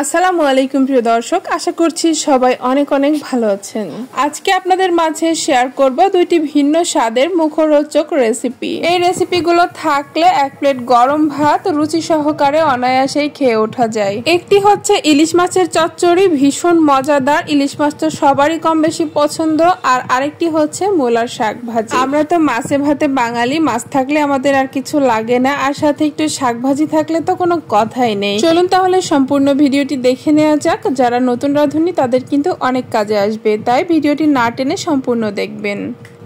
আসসালামু আলাইকুম প্রিয় দর্শক, আশা করছি সবাই অনেক অনেক ভালো আছেন। আজকে আপনাদের মাঝে শেয়ার করব দুইটি ভিন্ন স্বাদের মুখরোচক রেসিপি। এই রেসিপিগুলো থাকলে এক প্লেট গরম ভাত রুচি সহকারে অনায়াসেই খেয়ে ওঠা যায়। একটি হচ্ছে ইলিশ মাছের চচ্চড়ি, ভীষণ মজাদার, ইলিশ মাছ তো সবারই কম বেশি পছন্দ। আর আরেকটি হচ্ছে মূলার শাক ভাজি। আমরা তো মাছে ভাতে বাঙালি, মাছ থাকলে আমাদের আর কিছু লাগে না, আর সাথে একটু শাক ভাজি থাকলে তো কোনো কথাই নেই। চলুন তাহলে সম্পূর্ণ ভিডিওটি দেখে নেওয়া যাক। যারা নতুন রাঁধুনি তাদের কিন্তু অনেক কাজে আসবে, তাই ভিডিওটি না টেনে সম্পূর্ণ দেখবেন।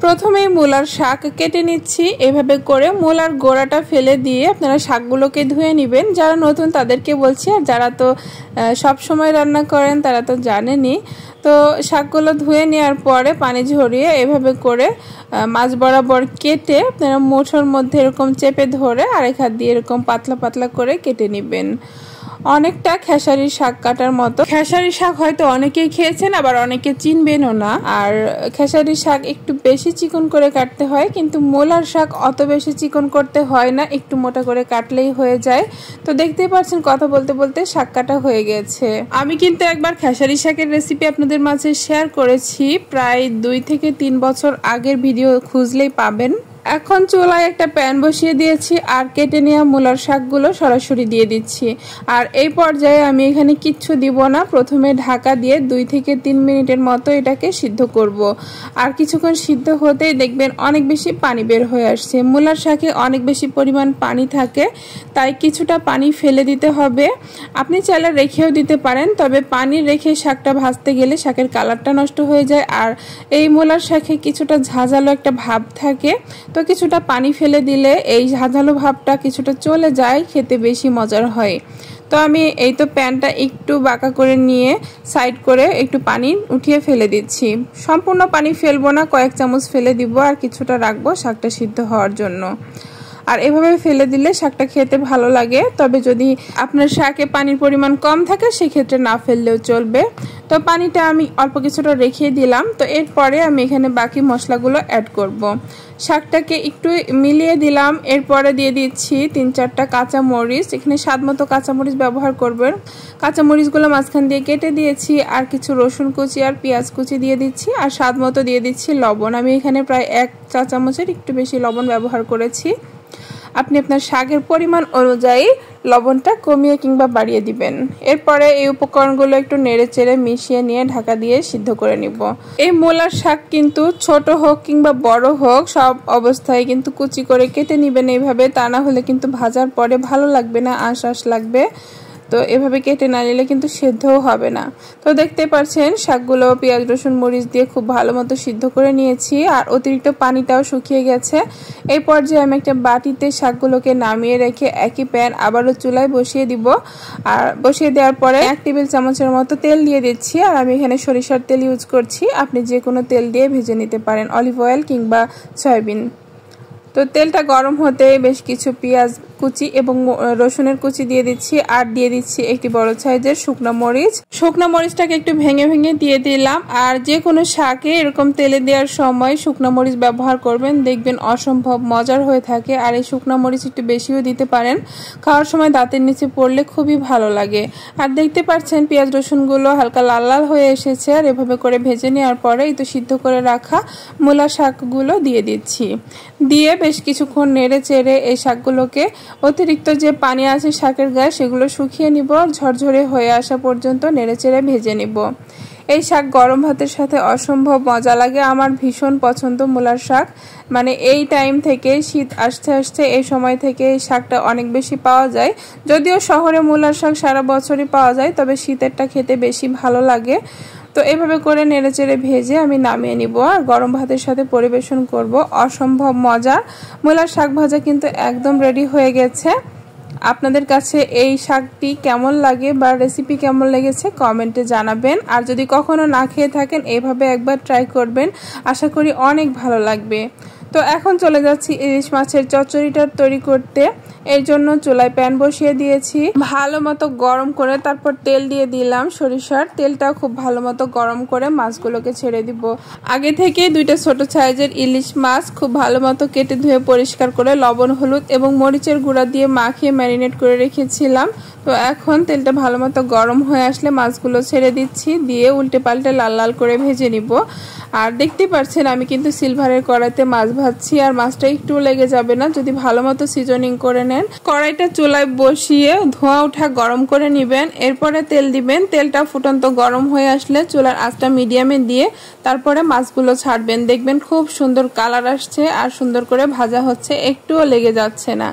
প্রথমেই মূলার শাক কেটে নিচ্ছি। এভাবে করে মূলার গোড়াটা ফেলে দিয়ে আপনারা শাকগুলোকে ধুয়ে নেবেন। যারা নতুন তাদেরকে বলছি, আর যারা তো সব সময় রান্না করেন তারা তো জানেনই। তো শাকগুলো ধুয়ে নেওয়ার পরে পানি ঝরিয়ে এভাবে করে মাছ বরাবর কেটে আপনারা মুঠোর মধ্যে এরকম চেপে ধরে আরেক হাত দিয়ে এরকম পাতলা পাতলা করে কেটে নেবেন। অনেকটা খেসারির শাক কাটার মতো। খেসারির শাক হয়তো অনেকেই খেয়েছেন, আবার অনেকে চিনবেনও না। আর খেসারির শাক একটু বেশি চিকন করে কাটতে হয়, কিন্তু মূলার শাক অত বেশি চিকন করতে হয় না, একটু মোটা করে কাটলেই হয়ে যায়। তো দেখতেই পাচ্ছেন কথা বলতে বলতে শাক কাটা হয়ে গেছে। আমি কিন্তু একবার খেসারি শাকের রেসিপি আপনাদের মাঝে শেয়ার করেছি, প্রায় 2 থেকে 3 বছর আগের ভিডিও খুঁজলেই পাবেন। এখন চুলায় একটা প্যান বসিয়ে দিয়েছি আর কেটে নেওয়া মূলার শাকগুলো সরাসরি দিয়ে দিচ্ছি। আর এই পর্যায়ে আমি এখানে কিচ্ছু দিব না, প্রথমে ঢাকা দিয়ে 2 থেকে 3 মিনিটের মতো এটাকে সিদ্ধ করব। আর কিছুক্ষণ সিদ্ধ হতেই দেখবেন অনেক বেশি পানি বের হয়ে আসছে। মূলার শাকে অনেক বেশি পরিমাণ পানি থাকে, তাই কিছুটা পানি ফেলে দিতে হবে। আপনি চাইলে রেখেও দিতে পারেন, তবে পানি রেখে শাকটা ভাজতে গেলে শাকের কালারটা নষ্ট হয়ে যায়। আর এই মূলার শাকে কিছুটা ঝাঁঝালো একটা ভাব থাকে, তো কিছুটা পানি ফেলে দিলে এই ঝাঁঝালো ভাবটা কিছুটা চলে যায়, খেতে বেশি মজার হয়। তো আমি এই তো প্যানটা একটু বাঁকা করে নিয়ে সাইড করে একটু পানি উঠিয়ে ফেলে দিচ্ছি। সম্পূর্ণ পানি ফেলবো না, কয়েক চামচ ফেলে দিব আর কিছুটা রাখবো শাকটা সিদ্ধ হওয়ার জন্য। আর এভাবে ফেলে দিলে শাকটা খেতে ভালো লাগে। তবে যদি আপনার শাকে পানির পরিমাণ কম থাকে সেক্ষেত্রে না ফেললেও চলবে। তো পানিটা আমি অল্প কিছুটা রেখে দিলাম। তো এরপরে আমি এখানে বাকি মশলাগুলো অ্যাড করব। শাকটাকে একটু মিলিয়ে দিলাম। এরপরে দিয়ে দিচ্ছি 3-4টা কাঁচামরিচ। এখানে স্বাদ মতো কাঁচামরিচ ব্যবহার করবেন। কাঁচামরিচগুলো মাঝখান দিয়ে কেটে দিয়েছি। আর কিছু রসুন কুচি আর পেঁয়াজ কুচি দিয়ে দিচ্ছি। আর স্বাদ মতো দিয়ে দিচ্ছি লবণ। আমি এখানে প্রায় 1 চা চামচের একটু বেশি লবণ ব্যবহার করেছি। আপনি আপনার শাকের পরিমাণ অনুযায়ী লবণটা কমিয়ে কিংবা বাড়িয়ে দিবেন। এরপরে এই উপকরণগুলো একটু নেড়ে চেড়ে মিশিয়ে নিয়ে ঢাকা দিয়ে সিদ্ধ করে নিব। এই মূলার শাক কিন্তু ছোট হোক কিংবা বড় হোক সব অবস্থায় কিন্তু কুচি করে কেটে নেবেন এইভাবে, তা না হলে কিন্তু ভাজার পরে ভালো লাগবে না, আঁশ লাগবে। তো এভাবে কেটে না নিলে কিন্তু সেদ্ধও হবে না। তো দেখতে পাচ্ছেন শাকগুলো পেঁয়াজ রসুন মরিচ দিয়ে খুব ভালো মতো সিদ্ধ করে নিয়েছি, আর অতিরিক্ত পানিটাও শুকিয়ে গেছে। এই পর্যায়ে আমি একটা বাটিতে শাকগুলোকে নামিয়ে রেখে একই প্যান আবারও চুলায় বসিয়ে দিব। আর বসিয়ে দেওয়ার পরে 1 টেবিল চামচের মতো তেল দিয়ে দিচ্ছি। আর আমি এখানে সরিষার তেল ইউজ করছি, আপনি যে কোনো তেল দিয়ে ভেজে নিতে পারেন, অলিভ অয়েল কিংবা সয়াবিন। তো তেলটা গরম হতে বেশ কিছু পেঁয়াজ কুচি এবং রসুনের কুচি দিয়ে দিচ্ছি। আর দিয়ে দিচ্ছি একটি বড় সাইজের শুকনো মরিচ। শুকনো মরিচটাকে একটু ভেঙে ভেঙে দিয়ে দিলাম। আর যে কোনো শাকে এরকম তেলে দেওয়ার সময় শুকনো মরিচ ব্যবহার করবেন, দেখবেন অসম্ভব মজার হয়ে থাকে। আর এই শুকনো মরিচ একটু বেশিও দিতে পারেন, খাওয়ার সময় দাঁতের নিচে পড়লে খুবই ভালো লাগে। আর দেখতে পাচ্ছেন পেঁয়াজ রসুনগুলো হালকা লাল লাল হয়ে এসেছে। আর এভাবে করে ভেজে নেওয়ার পরে এই তো সিদ্ধ করে রাখা মূলা শাকগুলো দিয়ে দিচ্ছি। দিয়ে বেশ কিছুক্ষণ নেড়ে চেড়ে এই শাকগুলোকে অতিরিক্ত যে পানি আছে শাকের গায়ে সেগুলো শুকিয়ে নিব। ঝরঝরে হয়ে আসা পর্যন্ত নেড়ে চেড়ে ভেজে নিব। এই শাক গরম ভাতের সাথে অসম্ভব মজা লাগে। আমার ভীষণ পছন্দ মূলার শাক। মানে এই টাইম থেকে শীত আসতে আসতে এই সময় থেকে এই শাকটা অনেক বেশি পাওয়া যায়। যদিও শহরে মূলার শাক সারা বছরই পাওয়া যায়, তবে শীতেরটা খেতে বেশি ভালো লাগে। তো এভাবে করে নেড়ে চেড়ে ভেজে আমি নামিয়ে নিব আর গরম ভাতের সাথে পরিবেশন করব। অসম্ভব মজা। মূলার শাক ভাজা কিন্তু একদম রেডি হয়ে গেছে। আপনাদের কাছে এই শাকটি কেমন লাগে বা রেসিপি কেমন লেগেছে কমেন্টে জানাবেন। আর যদি কখনো না খেয়ে থাকেন এইভাবে একবার ট্রাই করবেন, আশা করি অনেক ভালো লাগবে। তো এখন চলে যাচ্ছি ইলিশ মাছের চচ্চড়িটা তৈরি করতে। এর জন্য চুলায় প্যান বসিয়ে দিয়েছি, ভালো মতো গরম করে তারপর তেল দিয়ে দিলাম সরিষার তেলটা। খুব ভালো মতো গরম করে মাছগুলোকে ছেড়ে দিব। আগে থেকে 2টা ছোট সাইজের ইলিশ মাছ খুব ভালো মতো কেটে ধুয়ে পরিষ্কার করে লবণ, হলুদ এবং মরিচের গুঁড়া দিয়ে মাখিয়ে ম্যারিনেট করে রেখেছিলাম। তো এখন তেলটা ভালো মতো গরম হয়ে আসলে মাছগুলো ছেড়ে দিচ্ছি, দিয়ে উল্টে পাল্টে লাল লাল করে ভেজে নিব। আর দেখতে পাচ্ছেন আমি কিন্তু সিলভারের কড়াইতে মাছ ভাজছি, আর মাছটা একটু লেগে যাবে না যদি ভালো মতো সিজনিং করে নেন। কড়াইটা চুলায় বসিয়ে ধোঁয়া ওঠা গরম করে নেবেন, এরপরে তেল দিবেন। তেলটা ফুটন্ত গরম হয়ে আসলে চুলার আঁচটা মিডিয়ামে দিয়ে তারপরে মাছগুলো ছাড়বেন। দেখবেন খুব সুন্দর কালার আসছে আর সুন্দর করে ভাজা হচ্ছে, একটুও লেগে যাচ্ছে না।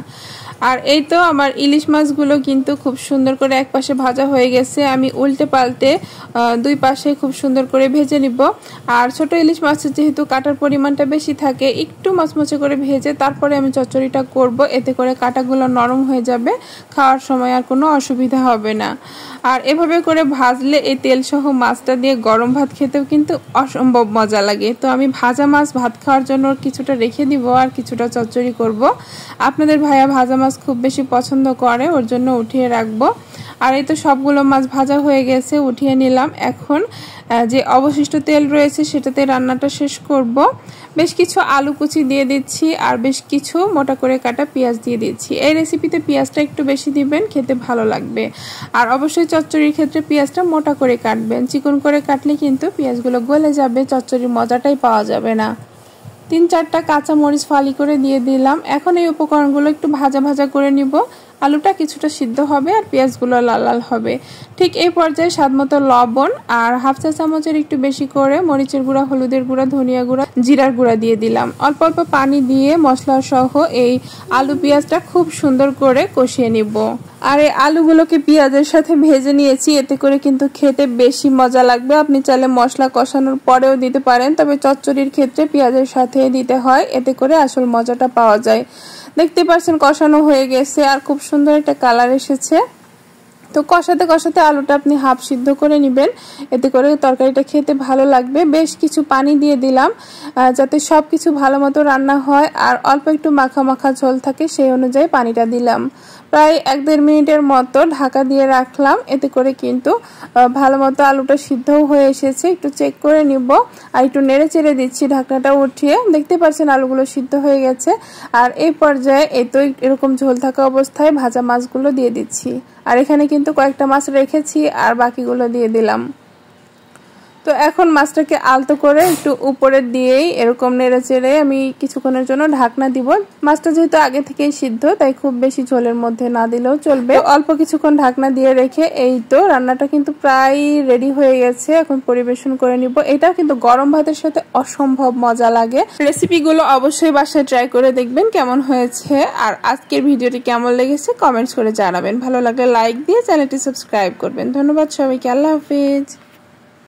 আর এই তো আমার ইলিশ মাছগুলো কিন্তু খুব সুন্দর করে এক পাশে ভাজা হয়ে গেছে। আমি উল্টে পাল্টে 2 পাশে খুব সুন্দর করে ভেজে নিব। আর ছোট ইলিশ মাছের যেহেতু কাটার পরিমাণটা বেশি থাকে, একটু মচমচে করে ভেজে তারপরে আমি চচ্চড়িটা করব। এতে করে কাটাগুলো নরম হয়ে যাবে, খাওয়ার সময় আর কোনো অসুবিধা হবে না। আর এভাবে করে ভাজলে এই তেল সহ মাছটা দিয়ে গরম ভাত খেতেও কিন্তু অসম্ভব মজা লাগে। তো আমি ভাজা মাছ ভাত খাওয়ার জন্য কিছুটা রেখে দিব আর কিছুটা চচ্চড়ি করব। আপনাদের ভাইয়া ভাজা মাছ খুব বেশি পছন্দ করে, ওর জন্য উঠিয়ে রাখবো। আর এই তো সবগুলো মাছ ভাজা হয়ে গেছে, উঠিয়ে নিলাম। এখন যে অবশিষ্ট তেল রয়েছে সেটাতে রান্নাটা শেষ করব। বেশ কিছু আলু কুচি দিয়ে দিচ্ছি আর বেশ কিছু মোটা করে কাটা পেঁয়াজ দিয়ে দিচ্ছি। এই রেসিপিতে পেঁয়াজটা একটু বেশি দিবেন, খেতে ভালো লাগবে। আর অবশ্যই চচ্চড়ির ক্ষেত্রে পেঁয়াজটা মোটা করে কাটবেন, চিকন করে কাটলে কিন্তু পেঁয়াজগুলো গলে যাবে, চচ্চড়ির মজাটাই পাওয়া যাবে না। 3-4টা কাঁচা মরিচ ফালি করে দিয়ে দিলাম। এখন এই উপকরণগুলো একটু ভাজা ভাজা করে নিব। আলুটা কিছুটা সিদ্ধ হবে আর পেঁয়াজগুলো লাল লাল হবে। ঠিক এই পর্যায়ে স্বাদমতো লবণ আর 1/2 চা চামচের একটু বেশি করে মরিচের গুঁড়া, হলুদের গুঁড়া, ধনিয়া গুঁড়া, জিরার গুঁড়া দিয়ে দিলাম। অল্প অল্প পানি দিয়ে মশলা সহ এই আলু পেঁয়াজটা খুব সুন্দর করে কষিয়ে নিব। আর এই আলুগুলোকে পেঁয়াজের সাথে ভেজে নিয়েছি, এতে করে কিন্তু খেতে বেশি মজা লাগবে। আপনি চাইলে মশলা কষানোর পরেও দিতে পারেন, তবে চচ্চড়ির ক্ষেত্রে পেঁয়াজের সাথে দিতে হয়, এতে করে আসল মজাটা পাওয়া যায়। দেখতে পাচ্ছেন কষানো হয়ে গেছে আর খুব সুন্দর একটা কালার এসেছে। তো কষাতে কষাতে আলুটা আপনি হাফ সিদ্ধ করে নেবেন, এতে করে তরকারিটা খেতে ভালো লাগবে। বেশ কিছু পানি দিয়ে দিলাম যাতে সব কিছু ভালো মতো রান্না হয় আর অল্প একটু মাখা মাখা ঝোল থাকে, সেই অনুযায়ী পানিটা দিলাম। প্রায় 1-1.5 মিনিটের মতো ঢাকা দিয়ে রাখলাম, এতে করে কিন্তু ভালো মতো আলুটা সিদ্ধও হয়ে এসেছে। একটু চেক করে নিব আর একটু নেড়ে চেড়ে দিচ্ছি ঢাকনাটা উঠিয়ে। দেখতে পাচ্ছেন আলুগুলো সিদ্ধ হয়ে গেছে। আর এই পর্যায়ে এই তো এরকম ঝোল থাকা অবস্থায় ভাজা মাছগুলো দিয়ে দিচ্ছি। আর এখানে কিন্তু কয়েকটা মাছ রেখেছি আর বাকিগুলো দিয়ে দিলাম। তো এখন মাছটাকে আলতো করে একটু উপরে দিয়েই এরকম নেড়ে চেড়ে আমি কিছুক্ষণের জন্য ঢাকনা দিব। মাছটা যেহেতু আগে থেকেই সিদ্ধ, তাই খুব বেশি ঝোলের মধ্যে না দিলেও চলবে। অল্প কিছুক্ষণ ঢাকনা দিয়ে রেখে এই তো রান্নাটা কিন্তু প্রায় রেডি হয়ে গেছে। এখন পরিবেশন করে নিব। এটাও কিন্তু গরম ভাতের সাথে অসম্ভব মজা লাগে। রেসিপিগুলো অবশ্যই বাসায় ট্রাই করে দেখবেন কেমন হয়েছে। আর আজকের ভিডিওটি কেমন লেগেছে কমেন্টস করে জানাবেন। ভালো লাগলে লাইক দিয়ে চ্যানেলটি সাবস্ক্রাইব করবেন। ধন্যবাদ সবাইকে। আল্লাহ হাফেজ।